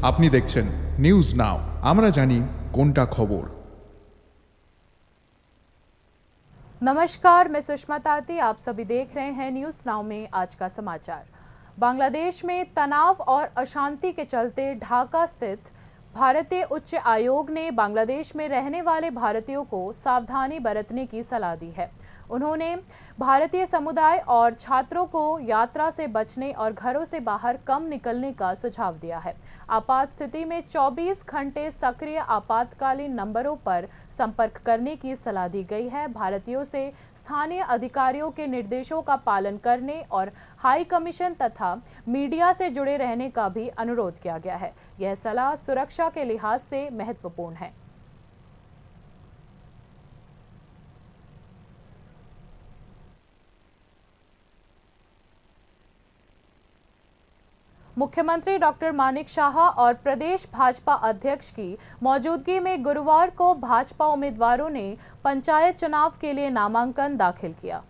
আপনি দেখছেন news now, আমরা জানি কোনটা খবর। नमस्कार, मैं सुषमा ताती। आप सभी देख रहे हैं न्यूज नाउ में आज का समाचार। बांग्लादेश में तनाव और अशांति के चलते ढाका स्थित भारतीय उच्च आयोग ने बांग्लादेश में रहने वाले भारतीयों को सावधानी बरतने की सलाह दी है। उन्होंने भारतीय समुदाय और छात्रों को यात्रा से बचने और घरों से बाहर कम निकलने का सुझाव दिया है। आपात स्थिति में 24 घंटे सक्रिय आपातकालीन नंबरों पर संपर्क करने की सलाह दी गई है। भारतीयों से स्थानीय अधिकारियों के निर्देशों का पालन करने और हाई कमीशन तथा मीडिया से जुड़े रहने का भी अनुरोध किया गया है। यह सलाह सुरक्षा के लिहाज से महत्वपूर्ण है। मुख्यमंत्री डॉक्टर मानिक शाह और प्रदेश भाजपा अध्यक्ष की मौजूदगी में गुरुवार को भाजपा उम्मीदवारों ने पंचायत चुनाव के लिए नामांकन दाखिल किया।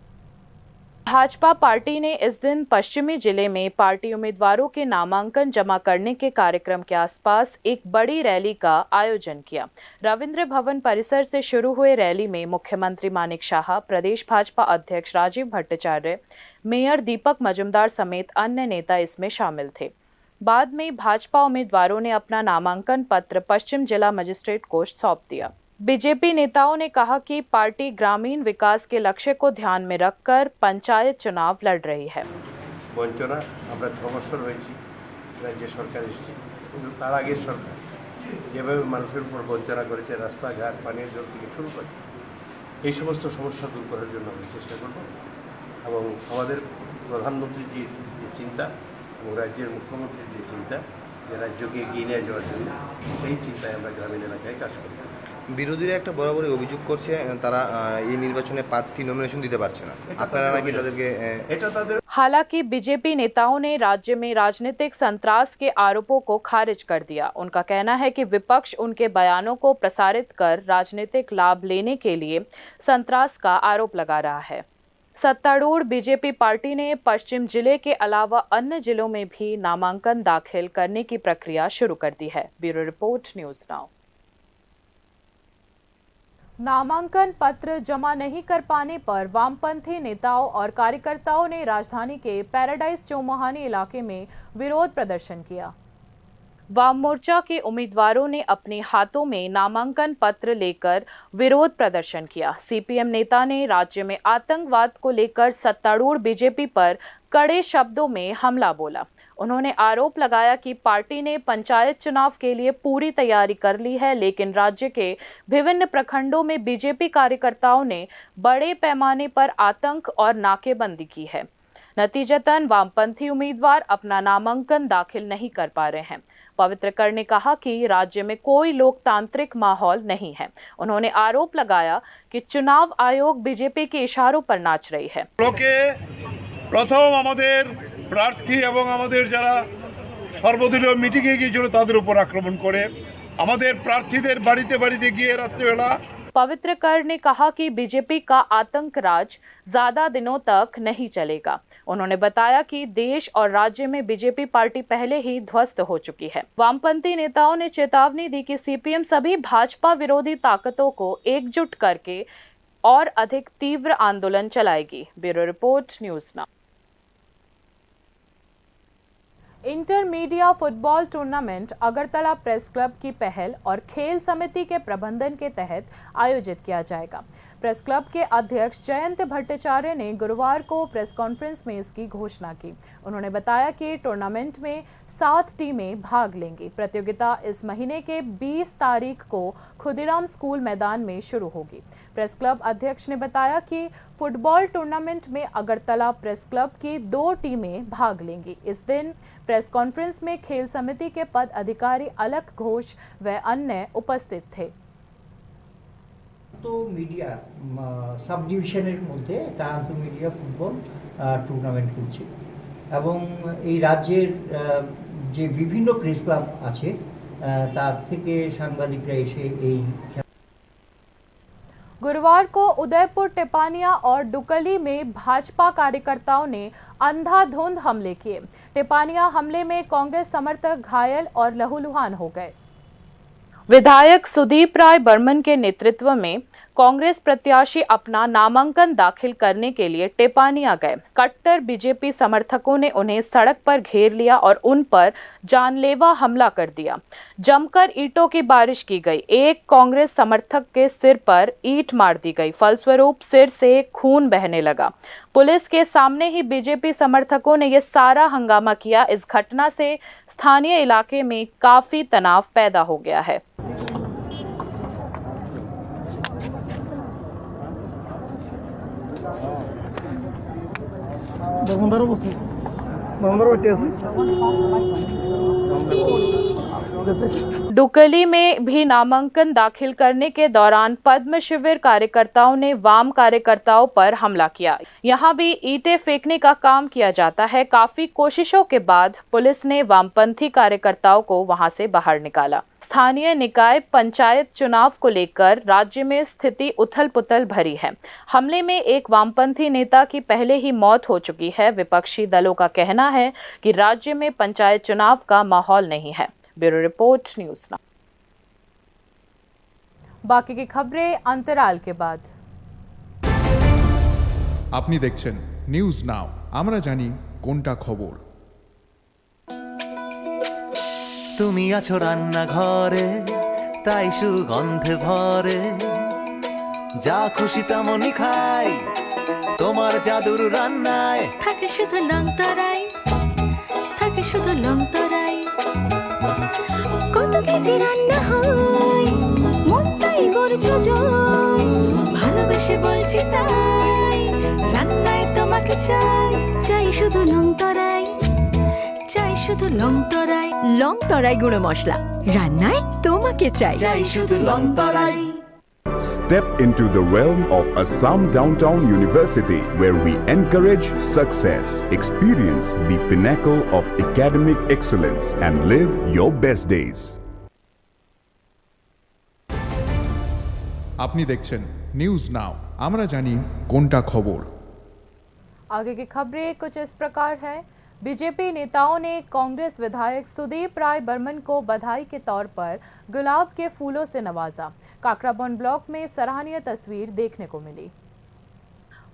भाजपा पार्टी ने इस दिन पश्चिमी जिले में पार्टी उम्मीदवारों के नामांकन जमा करने के कार्यक्रम के आसपास एक बड़ी रैली का आयोजन किया। रविंद्र भवन परिसर से शुरू हुए रैली में मुख्यमंत्री मानिक शाह, प्रदेश भाजपा अध्यक्ष राजीव भट्टाचार्य, मेयर दीपक मजुमदार समेत अन्य नेता इसमें शामिल थे। बाद में भाजपा उम्मीदवारों ने अपना नामांकन पत्र पश्चिम जिला मजिस्ट्रेट को सौंप दिया। बीजेपी नेताओं ने कहा कि पार्टी ग्रामीण विकास के लक्ष्य को ध्यान में रखकर पंचायत चुनाव लड़ रही है। বঞ্চনা আমরা 6 বছর হয়েছি রাজ্য সরকার এসেছে, কিন্তু তার আগের সরকার যেভাবে মানুষের উপর বঞ্চনা করেছে, রাস্তাঘাট, পানীয় জল থেকে শুরু করে এই সমস্ত সমস্যা দূর করার জন্য আমরা চেষ্টা করব। এবং আমাদের প্রধানমন্ত্রীর যে চিন্তা এবং রাজ্যের মুখ্যমন্ত্রীর যে চিন্তা, যে রাজ্যকে এগিয়ে নিয়ে যাওয়ার জন্য, সেই চিন্তায় আমরা গ্রামীণ এলাকায় কাজ করব। বিরোধীরা একটা বরাবরই অভিযোগ করছে তারা এই নির্বাচনে প্রার্থী নমিনেশন দিতে পারছে না। আপনারা নাকি তাদেরকে हालांकि बीजेपी नेताओं ने राज्य में राजनीतिक संत्रास के आरोपों को खारिज कर दिया। उनका कहना है कि विपक्ष उनके बयानों को प्रसारित कर राजनीतिक लाभ लेने के लिए संत्रास का आरोप लगा रहा है। सत्तारूढ़ बीजेपी पार्टी ने पश्चिम जिले के अलावा अन्य जिलों में भी नामांकन दाखिल करने की प्रक्रिया शुरू कर दी है। Bureau report, news now. नामांकन पत्र जमा नहीं कर पाने पर वामपंथी नेताओं और कार्यकर्ताओं ने राजधानी के पैराडाइज चौमुहानी इलाके में विरोध प्रदर्शन किया। वाम मोर्चा के उम्मीदवारों ने अपने हाथों में नामांकन पत्र लेकर विरोध प्रदर्शन किया। सीपीएम नेता ने राज्य में आतंकवाद को लेकर सत्तारूढ़ बीजेपी पर कड़े शब्दों में हमला बोला। उन्होंने आरोप लगाया कि पार्टी ने पंचायत चुनाव के लिए पूरी तैयारी कर ली है, लेकिन राज्य के विभिन्न प्रखंडों में बीजेपी कार्यकर्ताओं ने बड़े पैमाने पर आतंक और नाकेबंदी की है। नतीजतन वामपंथी उम्मीदवार अपना नामांकन दाखिल नहीं कर पा रहे हैं। पवित्रकर ने कहा कि राज्य में कोई लोकतांत्रिक माहौल नहीं है। उन्होंने आरोप लगाया कि चुनाव आयोग बीजेपी के इशारों पर नाच रही है। প্রথম আমাদের প্রার্থী এবং আমাদের যারা সর্বদলীয় মিটিংয়ে গিয়েছিল তাদের উপর আক্রমণ করে আমাদের প্রার্থীদের বাড়িতে বাড়িতে গিয়ে রাত্রিবেলা। पवित्रकर ने कहा कि बीजेपी का आतंक राज ज्यादा दिनों तक नहीं चलेगा। उन्होंने बताया कि देश और राज्य में बीजेपी पार्टी पहले ही ध्वस्त हो चुकी है। वामपंथी नेताओं ने चेतावनी दी कि सीपीएम सभी भाजपा विरोधी ताकतों को एकजुट करके और अधिक तीव्र आंदोलन चलाएगी। Bureau report, news now. Intermedia football tournament Agartala press club की पहल और खेल समिति के प्रबंधन के तहत आयोजित किया जाएगा। प्रेस क्लब के अध्यक्ष जयंत भट्टाचार्य ने गुरुवार को प्रेस कॉन्फ्रेंस में इसकी घोषणा की। उन्होंने बताया कि टूर्नामेंट में 7 टीमें भाग लेंगी। प्रतियोगिता इस महीने के 20 तारीख को खुदीराम स्कूल मैदान में शुरू होगी। प्रेस क्लब अध्यक्ष ने बताया कि फुटबॉल टूर्नामेंट में अगरतला प्रेस क्लब की 2 टीमें भाग लेंगी। इस दिन प्रेस कॉन्फ्रेंस में खेल समिति के पद अधिकारी अलख घोष व अन्य उपस्थित थे। तो मीडिया सब डिविजনের মধ্যে একটা আন্তঃমিডিয়া ফুটবল টুর্নামেন্ট হচ্ছে এবং এই রাজ্যের যে বিভিন্ন প্রেস ক্লাব আছে তার থেকে সাংবাদিকরা এসে এই गुरुवार को उदयपुर टिपानिया और डुकली में भाजपा कार्यकर्ताओं ने अंधाधुंध हमले किए। टिपानिया हमले में कांग्रेस समर्थक घायल और लहूलुहान हो गए। विधायक सुदीप राय बर्मन के नेतृत्व में कांग्रेस प्रत्याशी अपना नामांकन दाखिल करने के लिए टिपानिया गए। कट्टर बीजेपी समर्थकों ने उन्हें सड़क पर घेर लिया और उन पर जानलेवा हमला कर दिया। जमकर ईंटों की बारिश की गई। एक कांग्रेस समर्थक के सिर पर ईंट मार दी गई। फलस्वरूप सिर से खून बहने लगा। पुलिस के सामने ही बीजेपी समर्थकों ने यह सारा हंगामा किया। इस घटना से स्थानीय इलाके में काफी तनाव पैदा हो गया है। डुकली में भी नामांकन दाखिल करने के दौरान पद्म शिविर कार्यकर्ताओं ने वाम कार्यकर्ताओं पर हमला किया। यहां भी ईंटें फेंकने का काम किया जाता है। काफी कोशिशों के बाद पुलिस ने वामपंथी कार्यकर्ताओं को वहां से बाहर निकाला। स्थानीय निकाय पंचायत चुनाव को लेकर राज्य में स्थिति उथल-पुथल भरी है। हमले में एक वामपंथी नेता की पहले ही मौत हो चुकी है। विपक्षी दलों का कहना है कि राज्य में पंचायत चुनाव का माहौल नहीं है। Bureau report, news now. बाकी की खबरें अंतराल के बाद। আপনি দেখছেন নিউজ নাও, আমরা জানি কোনটা খবর। তুমি আছো রান্না ঘরে, তাই সুগন্ধে ভরে, যা খুশি তেমনই খাই, তোমার জাদুর রান্নায় থাকে শুধু লং তরাই, থাকে শুধু লং তরাই। কত কেজি রান্না হয়, মনটাই গড়ছো জয়, ভালোবেসে বলছি তাই, রান্নায় তোমাকে চাই, চাই শুধু লং তরাই, চাই শুধু লং তরাই। লং তরাই গুঁড়ো মশলা, রান্নায় তোমাকে চাই, চাই শুধু long Terai. Step into the realm of Assam Downtown University, where we encourage success, experience the pinnacle of academic excellence, and live your best days. আপনি দেখছেন নিউজ নাও, আমরা জানি কোনটা খবর। आगे की खबरें कुछ इस प्रकार है। बीजेपी नेताओं ने कांग्रेस विधायक सुदीप राय बर्मन को बधाई के तौर पर गुलाब के फूलों से नवाजा। काकराबौन ब्लॉक में सराहनीय तस्वीर देखने को मिली।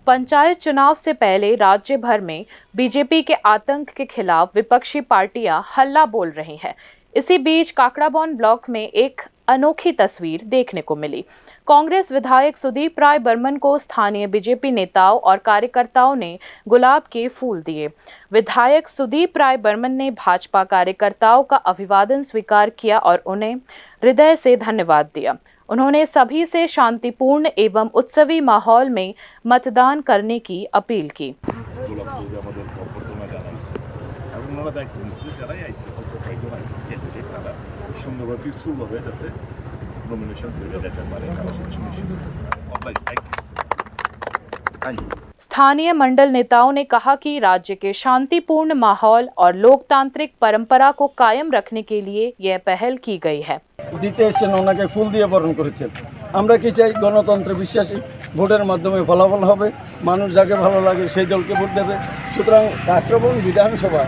पंचायत चुनाव से पहले राज्य भर में बीजेपी के आतंक के खिलाफ विपक्षी पार्टियां हल्ला बोल रही हैं। इसी बीच काकराबौन ब्लॉक में एक अनोखी तस्वीर देखने को मिली। कांग्रेस विधायक सुदीप राय बर्मन को स्थानीय बीजेपी नेताओं और कार्यकर्ताओं ने गुलाब के फूल दिए। विधायक सुदीप राय बर्मन ने भाजपा कार्यकर्ताओं का अभिवादन स्वीकार किया और उन्हें हृदय से धन्यवाद दिया। उन्होंने सभी से शांतिपूर्ण एवं उत्सवी माहौल में मतदान करने की अपील की। स्थानीय मंडल नेताओं ने कहा कि राज्य के शांतिपूर्ण माहौल और लोकतांत्रिक परंपरा को कायम रखने के लिए यह पहल की गई है। দিতে এসেছেন, ওনাকে ফুল দিয়ে বরণ করেছেন। আমরা কি চাই? গণতন্ত্রে বিশ্বাসী, ভোটের মাধ্যমে ফলাফল হবে, মানুষ যাকে ভালো লাগে সেই দলকে ভোট দেবে। সুতরাং কাকরাবৌন বিধানসভা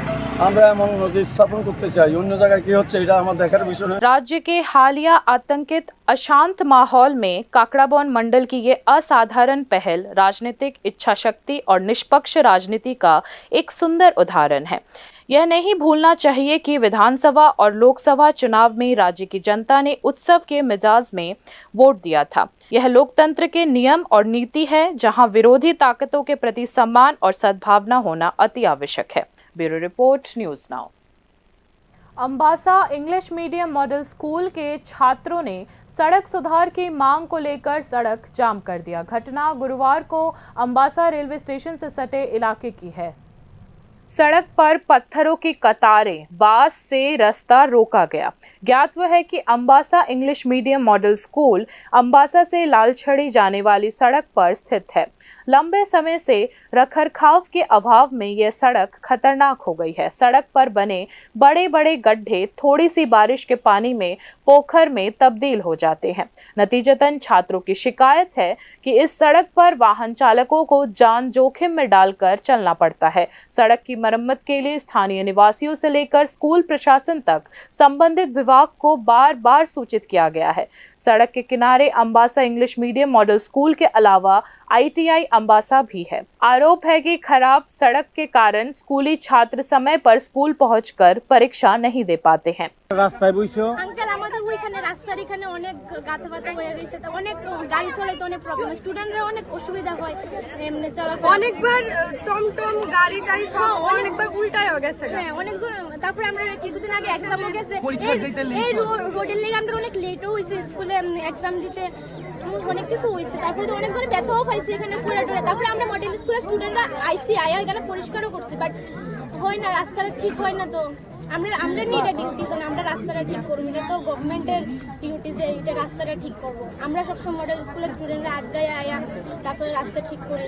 আমরা এমন নজির স্থাপন করতে চাই। অন্য জায়গায় কি হচ্ছে এটা আমার দেখার বিষয় নয়। राज्य के हालिया आतंकित अशांत माहौल में काकराबौन मंडल की ये असाधारण पहल राजनीतिक इच्छा शक्ति और निष्पक्ष राजनीति का एक सुंदर उदाहरण है। यह नहीं भूलना चाहिए कि विधानसभा और लोकसभा चुनाव में राज्य की जनता ने उत्सव के मिजाज में वोट दिया था। यह लोकतंत्र के नियम और नीति है, जहां विरोधी ताकतों के प्रति सम्मान और सद्भावना होना अति आवश्यक है। Bureau report, news now. Ambassa English medium model school के छात्रों ने सड़क सुधार की मांग को लेकर सड़क जाम कर दिया। घटना गुरुवार को अंबासा रेलवे स्टेशन से सटे इलाके की है। सड़क पर पत्थरों की कतारें, बांस से रास्ता रोका गया। ज्ञातव्य है कि Ambassa English medium model school Ambassa से लालछड़ी जाने वाली सड़क पर स्थित है। लंबे समय से रखरखाव के अभाव में यह सड़क खतरनाक हो गई है। सड़क पर बने बड़े बड़े गड्ढे थोड़ी सी बारिश के पानी में पोखर में तब्दील हो जाते हैं। नतीजतन छात्रों की शिकायत है कि इस सड़क पर वाहन चालकों को जान जोखिम में डालकर चलना पड़ता है। सड़क की मरम्मत के लिए स्थानीय निवासियों से लेकर स्कूल प्रशासन तक संबंधित विभाग को बार बार सूचित किया गया है। सड़क के किनारे Ambassa English medium model school के अलावा ITI अंबासा भी है। आरोप है कि खराब सड़क के कारण स्कूली छात्र समय पर स्कूल पहुंचकर परीक्षा नहीं दे पाते हैं। রাস্তায় বইছো আঙ্কেল আমাদের ওইখানে রাস্তার এখানে অনেক গাঁথা হয়ে রয়েছে, তো অনেক গাড়ি চলাইতে অনেক প্রবলেম, স্টুডেন্টরা অনেক অসুবিধা হয় এমনি চলাফেরা। অনেকবার টমটম গাড়ি টাড়ি সব অনেকবার উল্টায় হয়ে গেছে। হ্যাঁ অনেকজন, তারপরে আমরা কিছুদিন আগে এক্সামও গেছে, এই রোডের লেগে আমরা অনেক লেটও হয়েছে স্কুলে এক্সাম দিতে, অনেক কিছু হয়েছে। তারপরে তো অনেকজন ব্যথাও পাইছে এখানে ফুলে টুলে। তারপরে আমরা মডেল স্কুলের স্টুডেন্টরা আয়া এখানে পরিষ্কারও করছি, বাট হয় না, রাস্তাটা ঠিক হয় না। তো আমরা নিয়ে এটা ডিউটি যে আমরা রাস্তাটা ঠিক করবো, এটা তো গভর্নমেন্টের ডিউটি যে এটা রাস্তাটা ঠিক করবো। আমরা সবসময় মডেল স্কুলের স্টুডেন্টরা আগায় আয়া তারপরে রাস্তা ঠিক করি।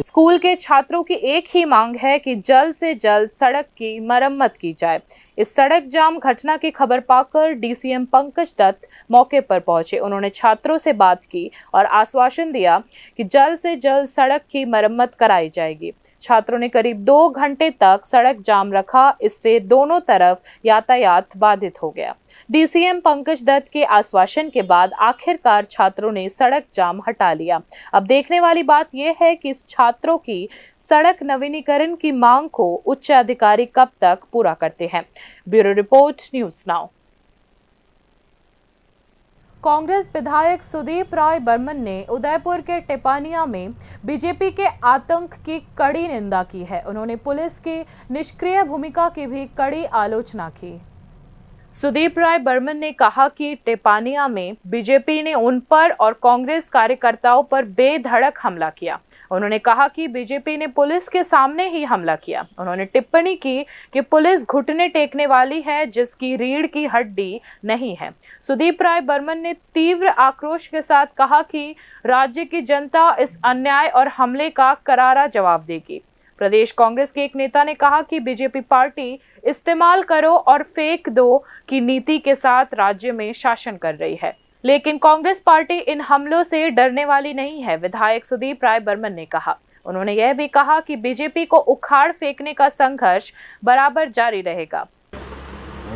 स्कूल के छात्रों की एक ही मांग है कि जल्द से जल्द सड़क की मरम्मत की जाए। इस सड़क जाम घटना की खबर पाकर DCM पंकज दत्त मौके पर पहुंचे। उन्होंने छात्रों से बात की और आश्वासन दिया कि जल्द से जल्द सड़क की मरम्मत कराई जाएगी। छात्रों ने करीब 2 घंटे तक सड़क जाम रखा, इससे दोनों तरफ यातायात बाधित हो गया। DCM पंकज दत्त के आश्वासन के बाद आखिरकार छात्रों ने सड़क जाम हटा लिया। अब देखने वाली बात यह है कि इस छात्रों की सड़क नवीनीकरण की मांग को उच्च अधिकारी कब तक पूरा करते हैं। Bureau report, news now. Congress विधायक सुदीप राय बर्मन ने उदयपुर के टिपानिया में बीजेपी के आतंक की कड़ी निंदा की है। उन्होंने पुलिस की निष्क्रिय भूमिका की भी कड़ी आलोचना की। सुदीप राय बर्मन ने कहा कि टिपानिया में बीजेपी ने उन पर और कांग्रेस कार्यकर्ताओं पर बेधड़क हमला किया। उन्होंने कहा कि बीजेपी ने पुलिस के सामने ही हमला किया। उन्होंने टिप्पणी की कि पुलिस घुटने टेकने वाली है जिसकी रीढ़ की हड्डी नहीं है। सुदीप राय बर्मन ने तीव्र आक्रोश के साथ कहा कि राज्य की जनता इस अन्याय और हमले का करारा जवाब देगी। प्रदेश कांग्रेस के एक नेता ने कहा कि बीजेपी पार्टी इस्तेमाल करो और फेंक दो की नीति के साथ राज्य में शासन कर रही है, लेकिन कांग्रेस पार्टी इन हमलों से डरने वाली नहीं है। विधायक सुदीप राय बर्मन ने कहा। उन्होंने यह भी कहा कि बीजेपी को उखाड़ फेंकने का संघर्ष बराबर जारी रहेगा।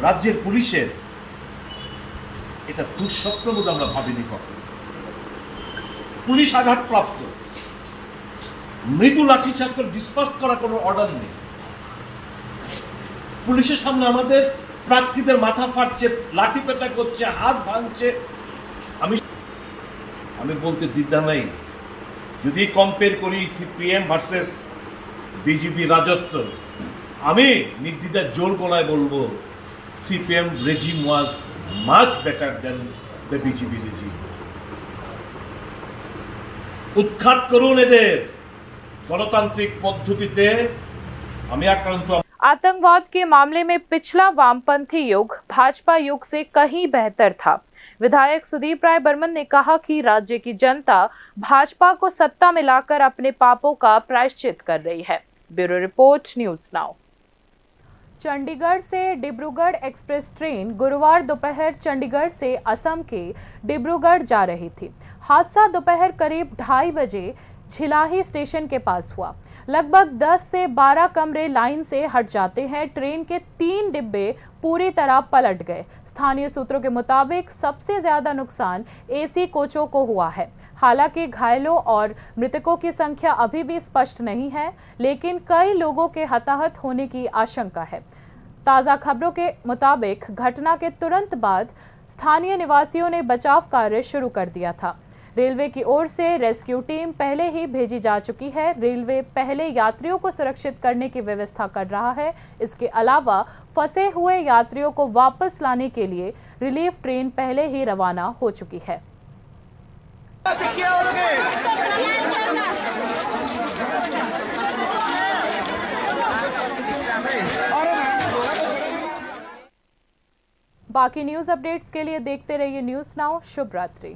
राज्य पुलिसेर এটা দুঃস্বপ্ন বোধ আমরা ভাবিনি কখনো। পুলিশ আঘাতপ্রাপ্ত, মৃদু লাঠিচার্জ করে ডিসপার্স করার কোনো অর্ডার নেই। পুলিশের সামনে আমাদের প্রার্থীদের মাথা ফাটছে, লাঠি পেটা করছে, হাত ভাঙছে। আমি বলতে দ্বিধা নাই, যদি কম্পেয়ার করি CPM ভার্সেস বিজেপি রাজত্ব, আমি নির্দ্বিধায় জোর গলায় বলবো CPM regime was much better than the BJP regime. উৎখাত করুন এদের গণতান্ত্রিক পদ্ধতিতে। আমি আক্রান্ত। आतंकवाद के मामले में पिछला वामपंथी युग भाजपा युग से कहीं बेहतर था। विधायक सुदीप राय बर्मन ने कहा कि राज्य की जनता भाजपा को सत्ता में लाकर अपने पापों का प्रायश्चित कर रही है। Bureau report, news now. Chandigarh से डिब्रूगढ़ एक्सप्रेस ट्रेन गुरुवार दोपहर चंडीगढ़ से असम के डिब्रूगढ़ जा रही थी। हादसा दोपहर करीब 2:30 बजे झिलाही स्टेशन के पास हुआ। लगभग 10 से 12 कमरे लाइन से हट जाते हैं। ट्रेन के 3 डिब्बे पूरी तरह पलट गए। स्थानीय सूत्रों के मुताबिक सबसे ज्यादा नुकसान AC कोचों को हुआ है। हालांकि घायलों और मृतकों की संख्या अभी भी स्पष्ट नहीं है, लेकिन कई लोगों के हताहत होने की आशंका है। ताज़ा खबरों के मुताबिक घटना के तुरंत बाद स्थानीय निवासियों ने बचाव कार्य शुरू कर दिया था। रेलवे की ओर से रेस्क्यू टीम पहले ही भेजी जा चुकी है। रेलवे पहले यात्रियों को सुरक्षित करने की व्यवस्था कर रहा है। इसके अलावा फंसे हुए यात्रियों को वापस लाने के लिए रिलीफ ट्रेन पहले ही रवाना हो चुकी है। बाकी न्यूज़ अपडेट्स के लिए देखते रहिए न्यूज़ नाउ। शुभ रात्रि।